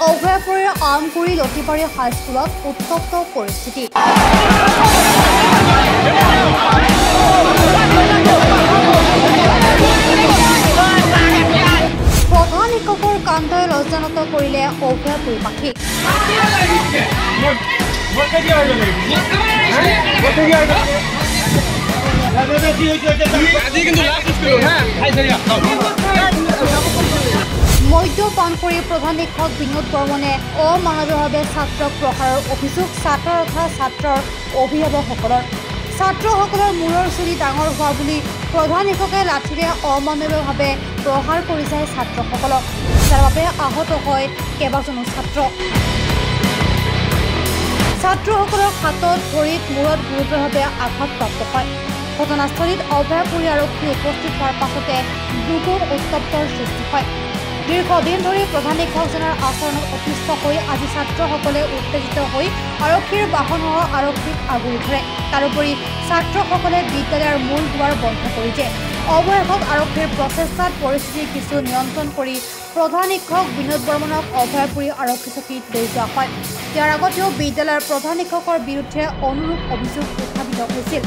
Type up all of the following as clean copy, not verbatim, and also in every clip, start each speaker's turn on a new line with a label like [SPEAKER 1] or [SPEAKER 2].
[SPEAKER 1] অভয়াপুৰীৰ আমগুৰি লতিবাৰী হাইস্কুলত উত্তপ্ত পৰিস্থিতি। প্ৰধান শিক্ষকৰ কাণ্ডই লজ্জানত কৰিলে অভয়াপুৰীবাসীক। মদ্যপান কৰি প্ৰধান শিক্ষক বিনোদ বৰ্মনে অমানৱীয়ভাৱে ছাত্ৰক প্ৰহাৰৰ অভিযোগ ছাত্ৰ তথা ছাত্ৰৰ অভিভাৱকসকলৰ। ছাত্ৰসকলৰ মূৰৰ চুলি ডাঙৰ হোৱা বুলি প্ৰধান শিক্ষকে লাঠিৰে অমানৱীয়ভাৱে প্ৰহাৰ কৰি যায় ছাত্ৰসকলক, যাৰ বাবে আহত হয় কেইবাজনো ছাত্ৰ। ছাত্ৰসকলৰ হাতত ভৰিত মূৰত গুৰুতৰভাৱে আঘাতপ্ৰাপ্ত হয়। ঘটনাস্থলীত অভয়াপুৰী আৰক্ষী উপস্থিত হোৱাৰ পাছতে দুগুণ উত্তপ্তৰ সৃষ্টি হয়। দীৰ্ঘদিন ধৰি প্ৰধান শিক্ষকজনৰ আচৰণত অতিষ্ঠ হৈ আজি ছাত্ৰসকলে উত্তেজিত হৈ আৰক্ষীৰ বাহনসহ আৰক্ষীক আগুৰি ধৰে। তাৰোপৰি ছাত্ৰসকলে বিদ্যালয়ৰ মূল দুৱাৰ বন্ধ কৰি দিয়ে। অৱশেষত আৰক্ষীৰ প্ৰচেষ্টাত পৰিস্থিতি কিছু নিয়ন্ত্ৰণ কৰি প্ৰধান শিক্ষক বিনোদ বৰ্মনক অভয়াপুৰী আৰক্ষী চকীত লৈ যোৱা হয়। ইয়াৰ আগতেও বিদ্যালয়ৰ প্ৰধান শিক্ষকৰ বিৰুদ্ধে অনুৰূপ অভিযোগ উত্থাপিত হৈছিল।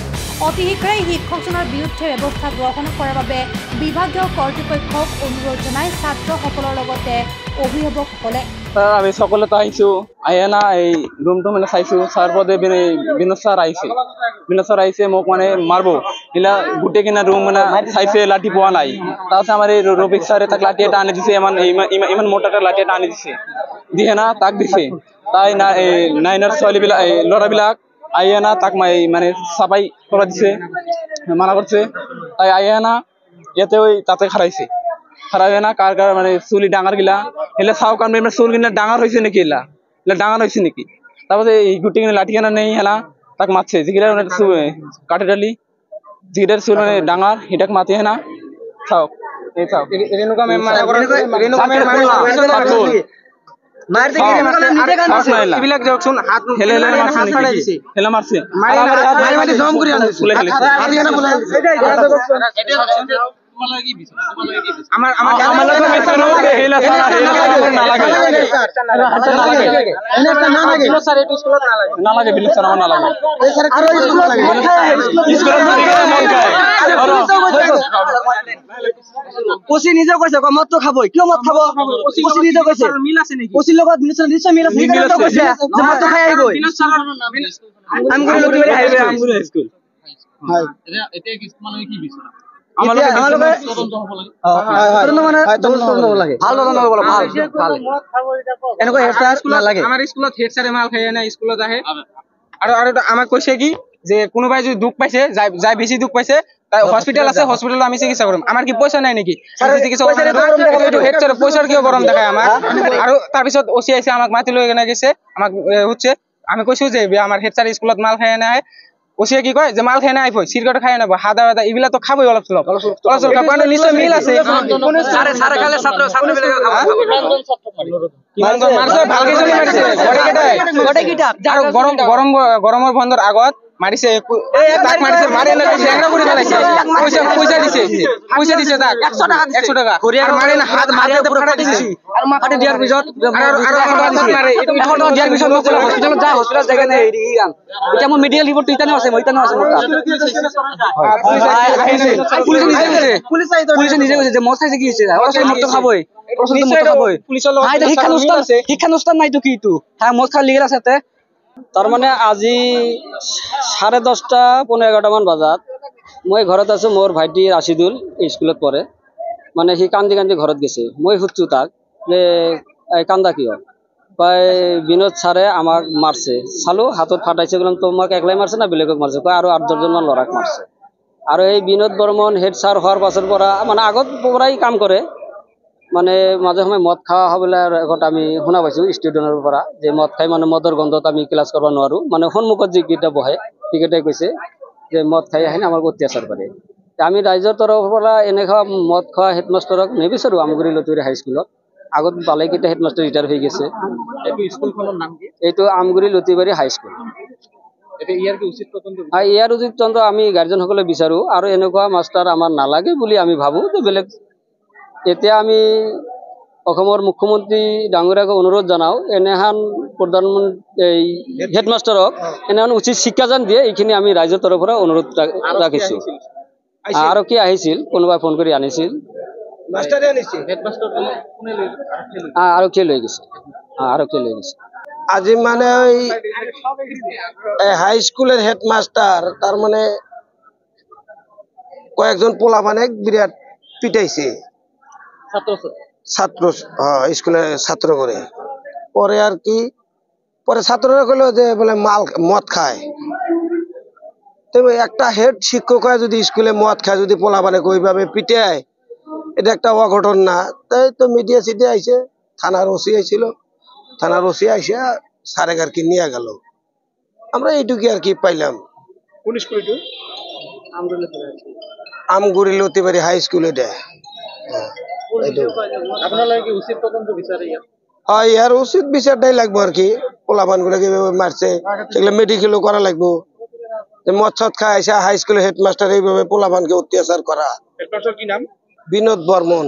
[SPEAKER 1] অতি শীঘ্ৰেই শিক্ষকজনৰ বিৰুদ্ধে ব্যৱস্থা গ্ৰহণ কৰাৰ বাবে বিভাগীয় কৰ্তৃপক্ষক অনুৰোধ জনাই ছাত্ৰসকলৰ লগতে অভিভাৱকসকলে।
[SPEAKER 2] আমি সকলোতে আহিছোঁ, আহি না এই ৰুমটো মানে চাইছোঁ। ছাৰ পদে বিনোদ ছাৰ আহিছে মোক মানে মাৰিব, এইলা গোটেই কিনা ৰুম মানে চাইছে, লাঠি পোৱা নাই। তাৰপিছত আমাৰ এই ৰফিক ছাৰে তাক লাঠি এটা আনি দিছে, ইমান মোটা এটা লাঠি এটা আনি দিছে, দিছে না তাক দিছে। তাই না এই 9ৰ ছোৱালীবিলাক ল'ৰাবিলাক আহি না তাক মানে চাপাই কৰা দিছে, মানা কৰিছে। তাই আহি না ইয়াতে তাতে খাৰাইছে না কাৰ মানে চুলি ডাঙৰ গিলা এলে চাওঁ কাৰণ মানে চুল কিনা ডাঙৰ হৈছে নেকি, এলা ডাঙৰ হৈছে নেকি। তাৰপাছত এই গোটেই কিনা লাঠি কেনা নেই হেলা তাক মাতছে, যিকেইটা কাঠি ডালি যিকেইটাৰ চুল মানে ডাঙৰ সেইটাক মাতি হেনা চাওক এই চাওক
[SPEAKER 3] পচি নিজে কৈছে মদটো খাবই, কিয় মদ খাব? পচি নিজে কৈছে মিল আছে নেকি? পচিৰ লগত নিশ্চয় মিল আছে, সেইকাৰণে কৈছে মদটো খাই আহিবই। আমগুৰি লতিবাৰী হাইস্কুল হয়। এতিয়া কিছুমানে কি বিচাৰে আমাক কৈছে কি যে কোনোবাই যদি দুখ পাইছে, যাই বেছি দুখ পাইছে, হস্পিটেল আছে, হস্পিটেলত আমি চিকিৎসা কৰিম। আমাৰ কি পইচা নাই নেকি? পইচাৰ কিয় গৰম দেখায় আমাক? আৰু তাৰপিছত অচি আহিছে, আমাক মাতি লৈ কেনে গৈছে, আমাক সুধছে। আমি কৈছো যে আমাৰ হেড ছাৰ স্কুলত মাল খাই নাই। অচিয়ে কি কয় যে মাল খাই নাই, চিৰকট খাই নাব, হাদা হাদা এইবিলাকতো খাবই অলপ চলপ নিশ্চয় মিল আছে। গৰমৰ বন্ধৰ আগত মাৰিছে, তাক মাৰিছে, মাৰি কৰি পেলাইছে, পইচা দিছে তাক 100 টকা মাৰি না হাত মাৰি দিয়াৰ পিছত হস্পিটেলত যা, হস্পিটেলত জায়গা নাই। এতিয়া মোৰ মেডিকেল ৰিপৰ্ট ইতানো আছে, পুলিচে নিজে কৈছে যে মদ খাইছে, কি হৈছে মদটো খাবই, শিক্ষানুষ্ঠান নাইতো কি ইটো মদ খা লিগেল আছে। তাৰমানে আজি 10:30 পৌনে 11 মান বজাত মই ঘৰত আছো, মোৰ ভাইটি ৰাছিদুল স্কুলত পঢ়ে, মানে সি কান্দি কান্দি ঘৰত গৈছে। মই সুধছো তাক যে কান্দা কিয়? কয় বিনোদ ছাৰে আমাক মাৰছে। চালো হাতত ফাটাইছে, বললাম তোমাক একলাই মাৰছে না বেলেগক মাৰছে? কয় আৰু 8-10জন মান ল'ৰাক মাৰছে। আৰু এই বিনোদ বৰ্মন হেড ছাৰ হোৱাৰ পাছৰ পৰা মানে আগত পৰাই কাম কৰে, মানে মাজে সময়ে মদ খোৱা হ'বলৈ আমি শুনা পাইছো ষ্টুডেণ্টৰ পৰা যে মদ খাই মানে মদৰ গন্ধত আমি ক্লাছ কৰিব নোৱাৰো। মানে সন্মুখত যিকেইটা বহে সেইকেইটাই কৈছে যে মদ খাই আহি আমাক অত্যাচাৰ কৰে। আমি ৰাইজৰ তৰফৰ পৰা এনেকুৱা মদ খোৱা হেডমাষ্টাৰক নিবিচাৰো আমগুৰি লতিবাৰী হাইস্কুলত। আগত বালাইকেইটা হেডমাষ্টাৰ ৰিটায়াৰ হৈ গৈছে। এইটো আমগুৰি লতিবাৰী হাইস্কুল। ইয়াৰ উচিত তদন্ত আমি গাৰ্জেনসকলে বিচাৰো, আৰু এনেকুৱা মাষ্টাৰ আমাৰ নালাগে বুলি আমি ভাবো যে বেলেগ। এতিয়া আমি অসমৰ মুখ্যমন্ত্ৰী ডাঙৰীয়াক অনুৰোধ জনাও এনেহান প্ৰধানমন্ত্ৰী এই হেডমাষ্টাৰক এনেহান উচিত শিক্ষাদান দিয়ে এইখিনি আমি ৰাইজৰ তৰফৰ পৰা অনুৰোধ ৰাখিছো আৰু কি আহিছিল কোনোবাই ফোন কৰি আনিছিল আৰক্ষীয়ে লৈ গৈছে আৰক্ষীয়ে লৈ গৈছে
[SPEAKER 4] আজি মানে ওই হাই স্কুলের হেডমাস্টার তার মানে কয়েকজন পোলা মানে বিরাট পিটাইছে ছাত্র স্কুলের ছাত্র করে পরে আর কি পরে ছাত্ররা কইলো যে বলে মাল মদ খায় তবে একটা হেড শিক্ষক হয় যদি স্কুলে মদ খায় যদি পোলা মানে ওইভাবে পিটায় এটা একটা অঘটন না তাই তো মিডিয়া সিটি আইছে থানার ওসি আইছিল থানার ওসি আইসে সারেক আর কি নিয়ে গেল আমরা এইটুকু আর কি পাইলাম আমগুড়ি লতিবাড়ি হাই স্কুল এটা হয় ইয়ার উচিত বিচারটাই লাগবো আর কি পোলাপান গুলো কিভাবে মারছে সেগুলো মেডিকেলও করা লাগবো মদ সদ খায় হাই স্কুলের হেডমাস্টার এইভাবে পোলাপানকে অত্যাচার করা বিনোদ বর্মন